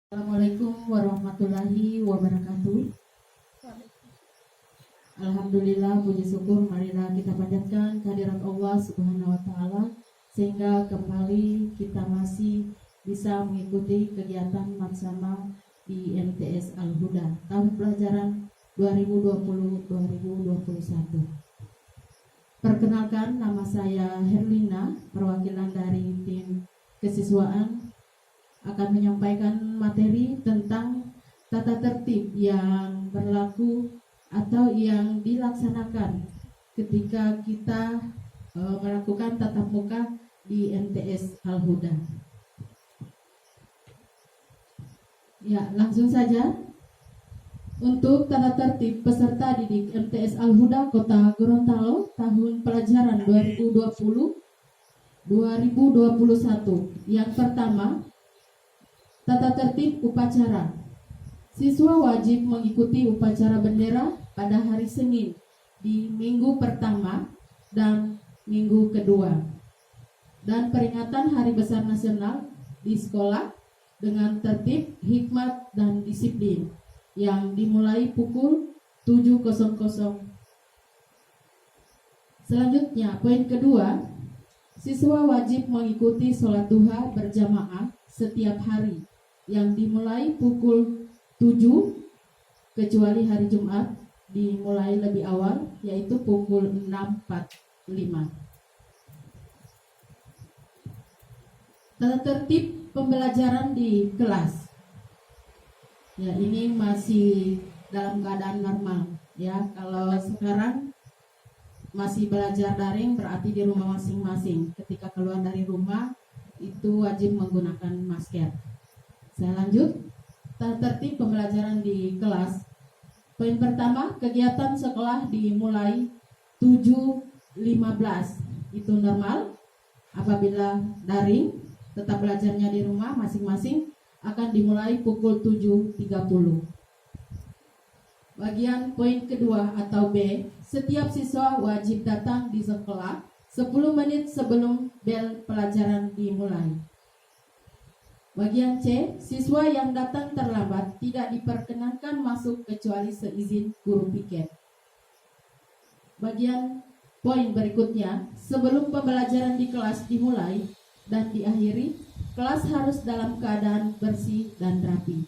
Assalamualaikum warahmatullahi wabarakatuh. Alhamdulillah, puji syukur marilah kita panjatkan kehadirat Allah Subhanahu wa taala sehingga kembali kita masih bisa mengikuti kegiatan laksana di MTS Al-Huda tahun pelajaran 2020-2021. Perkenalkan, nama saya Herlina, perwakilan dari tim kesiswaan, akan menyampaikan materi tentang tata tertib yang berlaku atau yang dilaksanakan ketika kita melakukan tatap muka di MTS Al-Huda. Ya, langsung saja. Untuk tata tertib peserta didik MTS Al-Huda Kota Gorontalo tahun pelajaran 2020-2021. Yang pertama, tata tertib upacara. Siswa wajib mengikuti upacara bendera pada hari Senin di minggu pertama dan minggu kedua, dan peringatan Hari Besar Nasional di sekolah dengan tertib, hikmat, dan disiplin yang dimulai pukul 7.00. Selanjutnya, poin kedua, siswa wajib mengikuti sholat duha berjamaah setiap hari yang dimulai pukul 7, kecuali hari Jumat dimulai lebih awal, yaitu pukul 6.45. Tata tertib pembelajaran di kelas. Ya, ini masih dalam keadaan normal. Ya, kalau sekarang masih belajar daring berarti di rumah masing-masing. Ketika keluar dari rumah itu wajib menggunakan masker. Saya lanjut. Tata tertib pembelajaran di kelas. Poin pertama, kegiatan sekolah dimulai 7.15. Itu normal. Apabila daring, tetap belajarnya di rumah masing-masing akan dimulai pukul 7.30. Bagian poin kedua atau B, setiap siswa wajib datang di sekolah 10 menit sebelum bel pelajaran dimulai. Bagian C, siswa yang datang terlambat tidak diperkenankan masuk kecuali seizin guru piket. Bagian poin berikutnya, sebelum pembelajaran di kelas dimulai dan diakhiri, kelas harus dalam keadaan bersih dan rapi.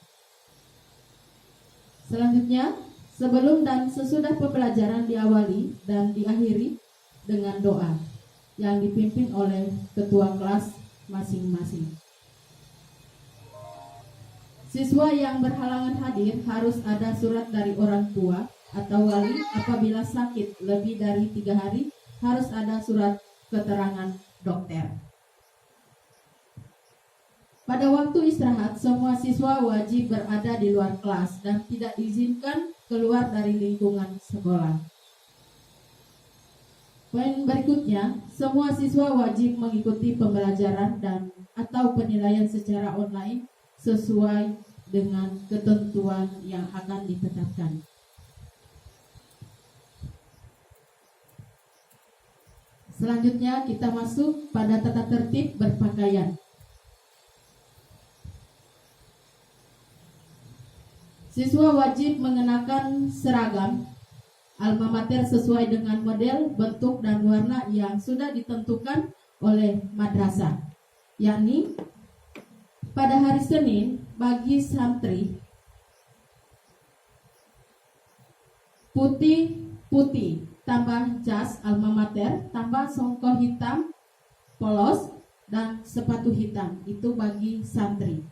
Selanjutnya, sebelum dan sesudah pembelajaran diawali dan diakhiri dengan doa yang dipimpin oleh ketua kelas masing-masing. Siswa yang berhalangan hadir harus ada surat dari orang tua atau wali. Apabila sakit lebih dari 3 hari, harus ada surat keterangan dokter. Pada waktu istirahat, semua siswa wajib berada di luar kelas dan tidak diizinkan keluar dari lingkungan sekolah. Poin berikutnya, semua siswa wajib mengikuti pembelajaran dan atau penilaian secara online sesuai dengan ketentuan yang akan ditetapkan. Selanjutnya kita masuk pada tata tertib berpakaian. Siswa wajib mengenakan seragam alma mater sesuai dengan model, bentuk, dan warna yang sudah ditentukan oleh madrasah, yakni pada hari Senin bagi santri putih tambah jas alma mater tambah songkok hitam polos dan sepatu hitam, itu bagi santri.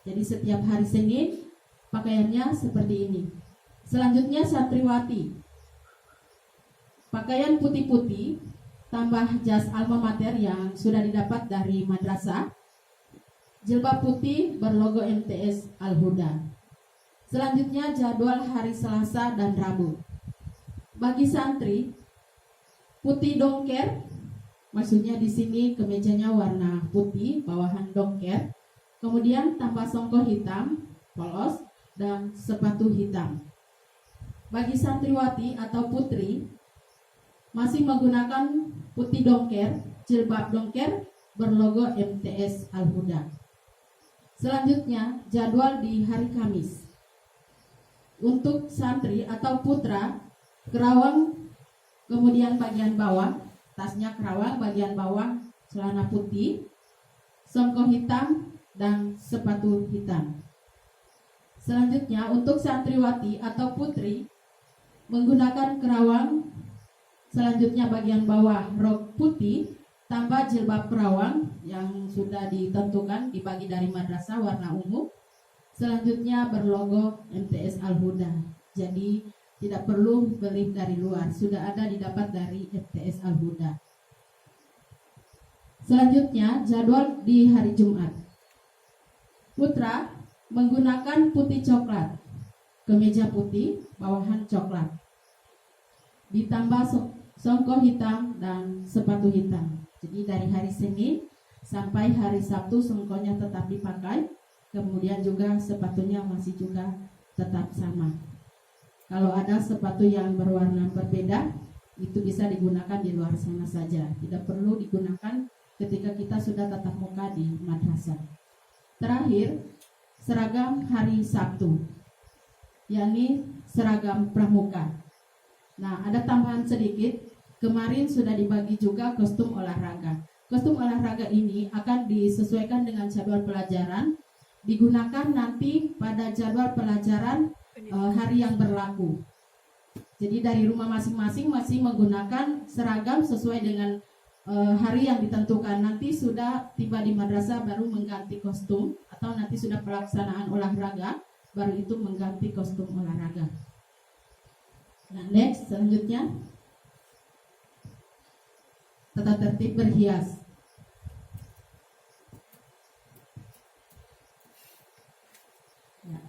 Jadi setiap hari Senin pakaiannya seperti ini. Selanjutnya santriwati, pakaian putih-putih tambah jas alma mater yang sudah didapat dari madrasah, jilbab putih berlogo MTS Al-Huda. Selanjutnya jadwal hari Selasa dan Rabu. Bagi santri, putih dongker, maksudnya di sini kemejanya warna putih, bawahan dongker, kemudian tambah songkok hitam, polos, dan sepatu hitam. Bagi santriwati atau putri, masih menggunakan putih dongker, jilbab dongker berlogo MTS Al-Huda. Selanjutnya, jadwal di hari Kamis. Untuk santri atau putra, kerawang, kemudian bagian bawah, tasnya kerawang, bagian bawah celana putih, songkok hitam, dan sepatu hitam. Selanjutnya, untuk santriwati atau putri, menggunakan kerawang, selanjutnya bagian bawah rok putih, tambah jilbab kerawang yang sudah ditentukan dibagi dari madrasah warna ungu. Selanjutnya berlogo MTS Al-Huda. Jadi tidak perlu beli dari luar, sudah ada didapat dari MTS Al-Huda. Selanjutnya jadwal di hari Jumat. Putra menggunakan putih coklat, kemeja putih, bawahan coklat, ditambah songkok hitam dan sepatu hitam. Jadi dari hari Senin sampai hari Sabtu songkoknya tetap dipakai, kemudian juga sepatunya masih juga tetap sama. Kalau ada sepatu yang berwarna berbeda, itu bisa digunakan di luar sana saja, tidak perlu digunakan ketika kita sudah tatap muka di madrasah. Terakhir, seragam hari Sabtu, yakni seragam pramuka. Nah, ada tambahan sedikit. Kemarin sudah dibagi juga kostum olahraga. Kostum olahraga ini akan disesuaikan dengan jadwal pelajaran, digunakan nanti pada jadwal pelajaran hari yang berlaku. Jadi dari rumah masing-masing masih menggunakan seragam sesuai dengan hari yang ditentukan. Nanti sudah tiba di madrasah baru mengganti kostum, atau nanti sudah pelaksanaan olahraga baru itu mengganti kostum olahraga. Nah, next, selanjutnya tata tertib berhias.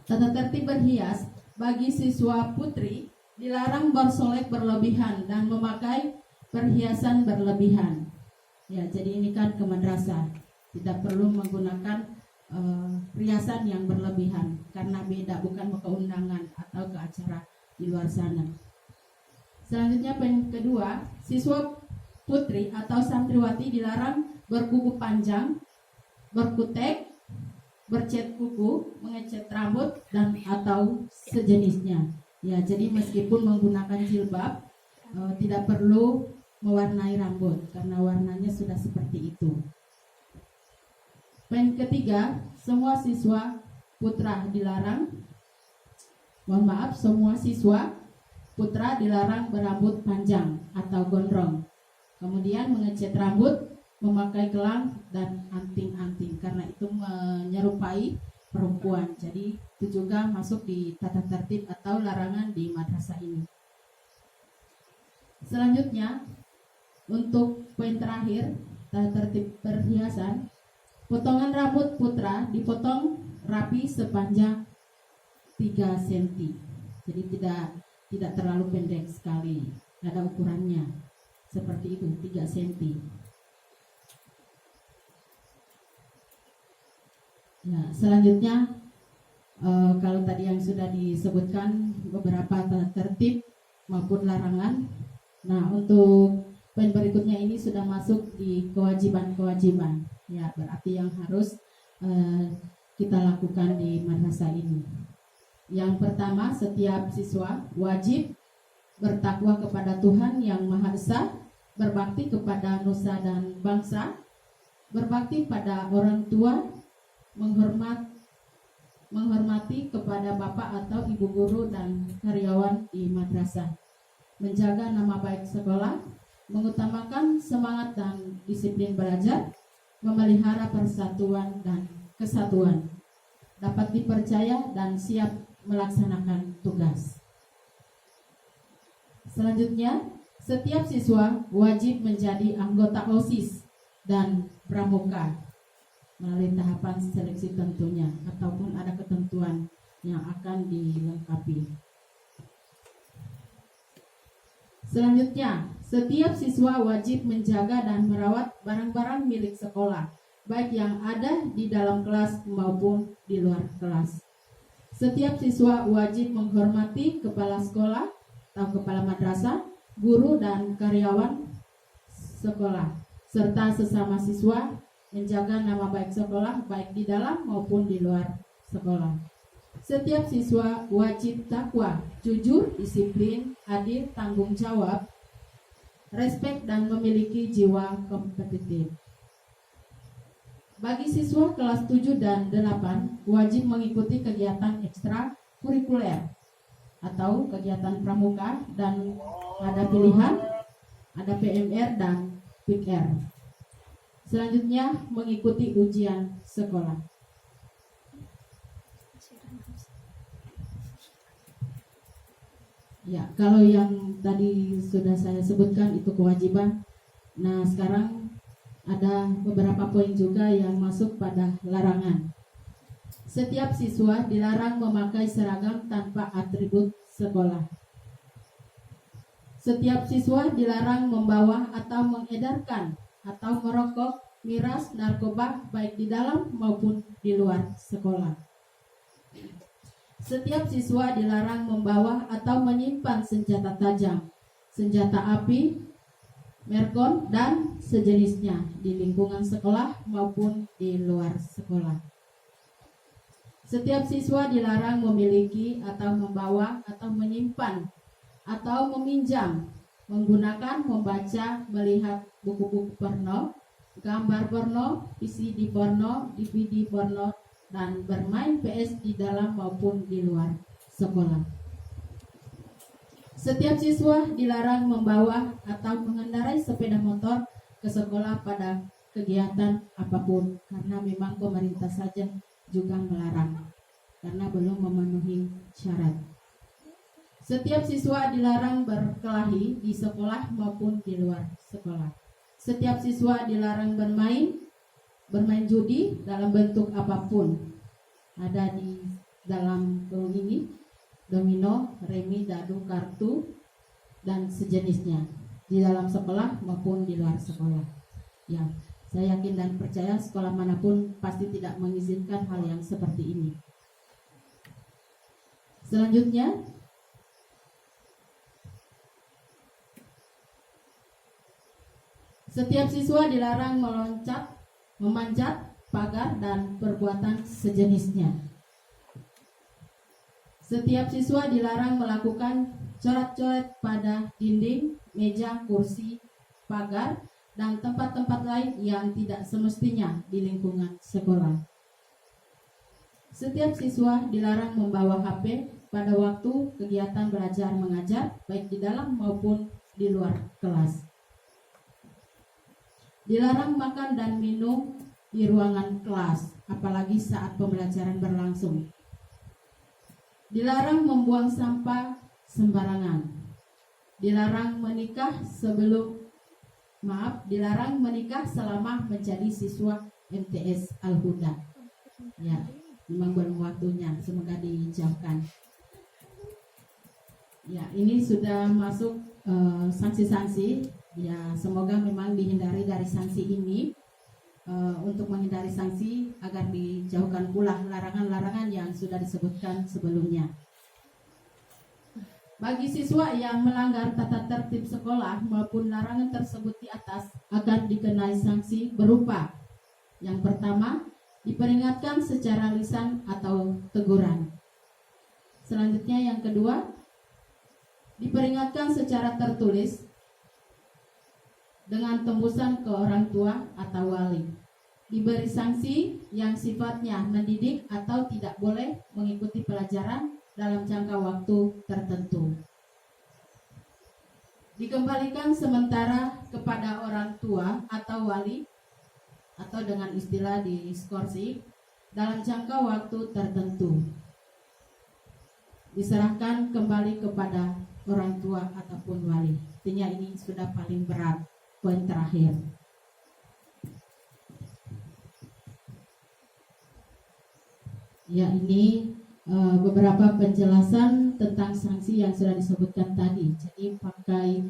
Tata tertib berhias bagi siswa putri dilarang bersolek berlebihan dan memakai perhiasan berlebihan. Ya, jadi ini kan ke madrasah, tidak perlu menggunakan perhiasan yang berlebihan karena beda, bukan ke undangan atau ke acara di luar sana. Selanjutnya poin kedua, siswa putri atau santriwati dilarang berkuku panjang, berkutek, bercat kuku, mengecat rambut, dan atau sejenisnya. Ya, jadi meskipun menggunakan jilbab, tidak perlu mewarnai rambut karena warnanya sudah seperti itu. Poin ketiga, semua siswa putra dilarang, semua siswa putra dilarang berambut panjang atau gondrong. Kemudian mengecat rambut, memakai gelang dan anting-anting karena itu menyerupai perempuan. Jadi itu juga masuk di tata tertib atau larangan di madrasah ini. Selanjutnya untuk poin terakhir, tata tertib perhiasan, potongan rambut putra dipotong rapi sepanjang 3 cm. Jadi tidak terlalu pendek sekali, ada ukurannya. Seperti itu, 3 cm. Nah, selanjutnya kalau tadi yang sudah disebutkan beberapa tata tertib maupun larangan. Nah, untuk poin berikutnya ini sudah masuk di kewajiban-kewajiban. Ya, berarti yang harus kita lakukan di madrasah ini. Yang pertama, setiap siswa wajib bertakwa kepada Tuhan yang Maha Esa, berbakti kepada nusa dan bangsa, berbakti pada orang tua, menghormati kepada bapak atau ibu guru dan karyawan di madrasah, menjaga nama baik sekolah, mengutamakan semangat dan disiplin belajar, memelihara persatuan dan kesatuan, dapat dipercaya dan siap melaksanakan tugas. Selanjutnya, setiap siswa wajib menjadi anggota OSIS dan pramuka melalui tahapan seleksi tentunya, ataupun ada ketentuan yang akan dilengkapi. Selanjutnya, setiap siswa wajib menjaga dan merawat barang-barang milik sekolah, baik yang ada di dalam kelas maupun di luar kelas. Setiap siswa wajib menghormati kepala sekolah atau kepala madrasah, guru dan karyawan sekolah, serta sesama siswa menjaga nama baik sekolah baik di dalam maupun di luar sekolah. Setiap siswa wajib takwa, jujur, disiplin, adil, tanggung jawab, respek, dan memiliki jiwa kompetitif. Bagi siswa kelas 7 dan 8 wajib mengikuti kegiatan ekstra kurikuler atau kegiatan pramuka dan ada pilihan, ada PMR dan PIKR. Selanjutnya mengikuti ujian sekolah. Ya, kalau yang tadi sudah saya sebutkan itu kewajiban. Nah, sekarang ada beberapa poin juga yang masuk pada larangan. Setiap siswa dilarang memakai seragam tanpa atribut sekolah. Setiap siswa dilarang membawa atau mengedarkan atau merokok, miras, narkoba baik di dalam maupun di luar sekolah. Setiap siswa dilarang membawa atau menyimpan senjata tajam, senjata api, merkon, dan sejenisnya di lingkungan sekolah maupun di luar sekolah. Setiap siswa dilarang memiliki atau membawa atau menyimpan atau meminjam, menggunakan, membaca, melihat buku-buku porno, gambar porno, VCD porno, DVD porno, dan bermain PS di dalam maupun di luar sekolah. Setiap siswa dilarang membawa atau mengendarai sepeda motor ke sekolah pada kegiatan apapun, karena memang pemerintah saja juga melarang karena belum memenuhi syarat. Setiap siswa dilarang berkelahi di sekolah maupun di luar sekolah. Setiap siswa dilarang bermain judi dalam bentuk apapun. Ada di dalam ini domino, remi, dadu, kartu, dan sejenisnya di dalam sekolah maupun di luar sekolah. Ya, saya yakin dan percaya sekolah manapun pasti tidak mengizinkan hal yang seperti ini. Selanjutnya, setiap siswa dilarang meloncat, memanjat pagar, dan perbuatan sejenisnya. Setiap siswa dilarang melakukan coret-coret pada dinding, meja, kursi, pagar, dan tempat-tempat lain yang tidak semestinya di lingkungan sekolah. Setiap siswa dilarang membawa HP pada waktu kegiatan belajar mengajar, baik di dalam maupun di luar kelas. Dilarang makan dan minum di ruangan kelas, apalagi saat pembelajaran berlangsung. Dilarang membuang sampah sembarangan. Dilarang menikah dilarang menikah selama menjadi siswa MTS Al-Huda. Ya, memang belum waktunya, semoga dijauhkan. Ya, ini sudah masuk sanksi-sanksi. Ya, semoga memang dihindari dari sanksi ini. Untuk menghindari sanksi agar dijauhkan pula larangan-larangan yang sudah disebutkan sebelumnya. Bagi siswa yang melanggar tata tertib sekolah maupun larangan tersebut di atas akan dikenai sanksi berupa: yang pertama, diperingatkan secara lisan atau teguran. Selanjutnya yang kedua, diperingatkan secara tertulis dengan tembusan ke orang tua atau wali. Diberi sanksi yang sifatnya mendidik atau tidak boleh mengikuti pelajaran dalam jangka waktu tertentu. Dikembalikan sementara kepada orang tua atau wali, atau dengan istilah di skorsing, dalam jangka waktu tertentu. Diserahkan kembali kepada orang tua ataupun wali. Artinya ini sudah paling berat. Poin terakhir. Ya, ini beberapa penjelasan tentang sanksi yang sudah disebutkan tadi. Jadi pakai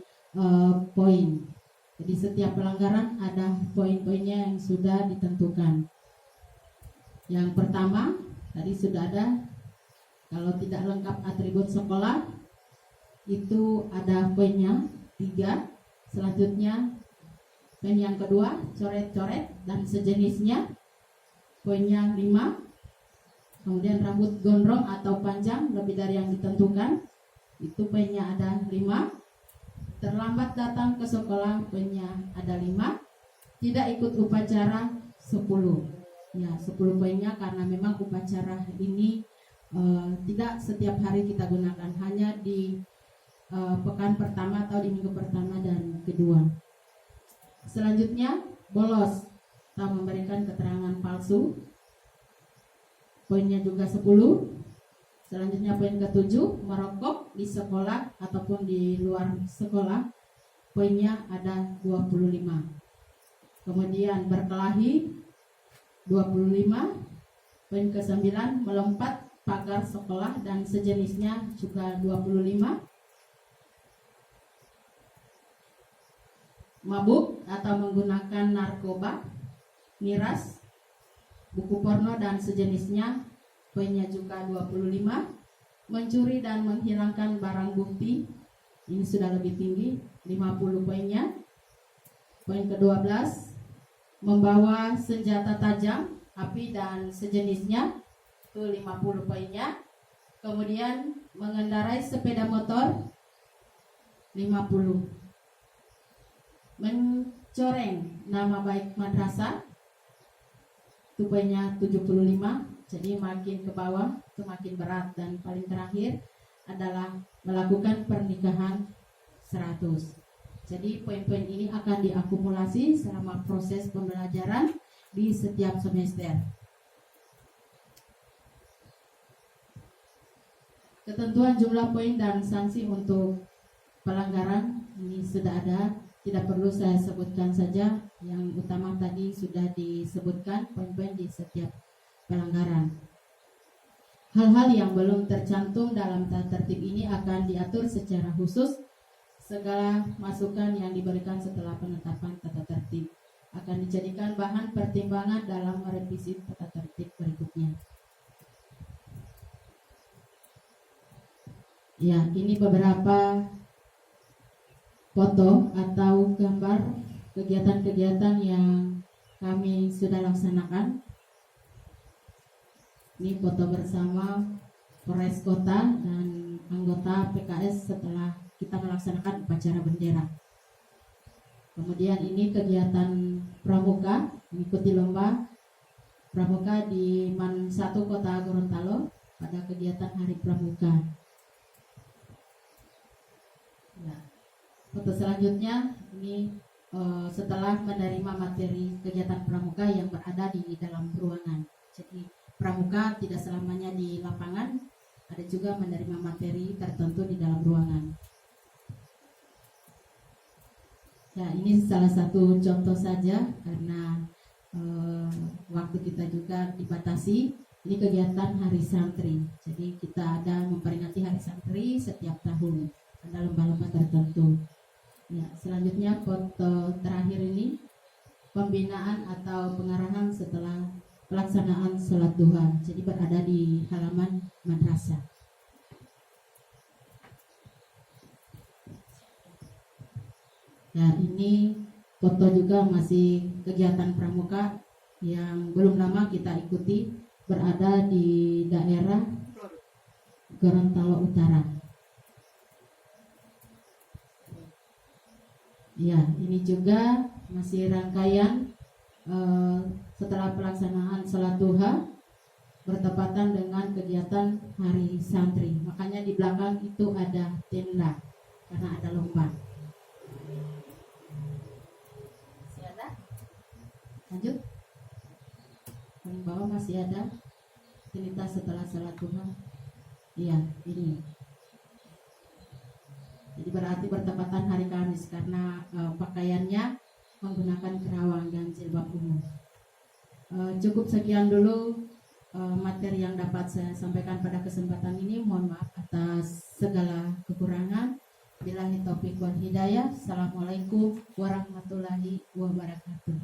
poin. Jadi setiap pelanggaran ada poin-poinnya yang sudah ditentukan. Yang pertama tadi sudah ada, kalau tidak lengkap atribut sekolah itu ada poinnya 3. Selanjutnya Poin yang kedua, coret-coret dan sejenisnya. Poinnya 5. Kemudian rambut gondrong atau panjang lebih dari yang ditentukan. Itu poinnya ada 5. Terlambat datang ke sekolah, poinnya ada 5. Tidak ikut upacara 10. Ya, 10 poinnya karena memang upacara ini tidak setiap hari kita gunakan, hanya di pekan pertama atau di minggu pertama dan kedua. Selanjutnya, bolos atau memberikan keterangan palsu. Poinnya juga 10. Selanjutnya poin ke-7, merokok di sekolah ataupun di luar sekolah. Poinnya ada 25. Kemudian berkelahi 25. Poin ke-9, melompat pagar sekolah dan sejenisnya juga 25. Mabuk atau menggunakan narkoba, miras, buku porno dan sejenisnya, poinnya juga 25. Mencuri dan menghilangkan barang bukti, ini sudah lebih tinggi, 50 poinnya. Poin ke-12, membawa senjata tajam, api dan sejenisnya, itu 50 poinnya. Kemudian mengendarai sepeda motor, 50. Mencoreng nama baik madrasah, itu poinnya 75. Jadi makin ke bawah itu makin berat. Dan paling terakhir adalah melakukan pernikahan 100. Jadi poin-poin ini akan diakumulasi selama proses pembelajaran di setiap semester. Ketentuan jumlah poin dan sanksi untuk pelanggaran ini sudah ada. Tidak perlu saya sebutkan saja, yang utama tadi sudah disebutkan poin-poin di setiap pelanggaran. Hal-hal yang belum tercantum dalam tata tertib ini akan diatur secara khusus. Segala masukan yang diberikan setelah penetapan tata tertib akan dijadikan bahan pertimbangan dalam merevisi tata tertib berikutnya. Ya, ini beberapa foto atau gambar kegiatan-kegiatan yang kami sudah laksanakan. Ini foto bersama Polres Kota dan anggota PKS setelah kita melaksanakan upacara bendera. Kemudian ini kegiatan pramuka, mengikuti lomba pramuka di MAN 1 Kota Gorontalo pada kegiatan Hari Pramuka. Ya. Foto selanjutnya ini setelah menerima materi kegiatan pramuka yang berada di dalam ruangan. Jadi pramuka tidak selamanya di lapangan, ada juga menerima materi tertentu di dalam ruangan. Ya, ini salah satu contoh saja karena waktu kita juga dibatasi. Ini kegiatan Hari Santri. Jadi kita ada memperingati Hari Santri setiap tahun, ada lomba-lomba tertentu. Ya, selanjutnya foto terakhir ini pembinaan atau pengarahan setelah pelaksanaan sholat duha. Jadi berada di halaman madrasah. Ya, ini foto juga masih kegiatan pramuka yang belum lama kita ikuti, berada di daerah Gorontalo Utara. Ya, ini juga masih rangkaian setelah pelaksanaan sholat duha bertepatan dengan kegiatan Hari Santri. Makanya di belakang itu ada tenda karena ada lomba. Masih ada? Lanjut. Paling bawah masih ada aktivitas setelah sholat duha. Iya, ini. Jadi berarti bertepatan hari Kamis karena pakaiannya menggunakan kerawang dan jilbab umum. Cukup sekian dulu materi yang dapat saya sampaikan pada kesempatan ini. Mohon maaf atas segala kekurangan. Billahi taufiq wal hidayah. Assalamualaikum warahmatullahi wabarakatuh.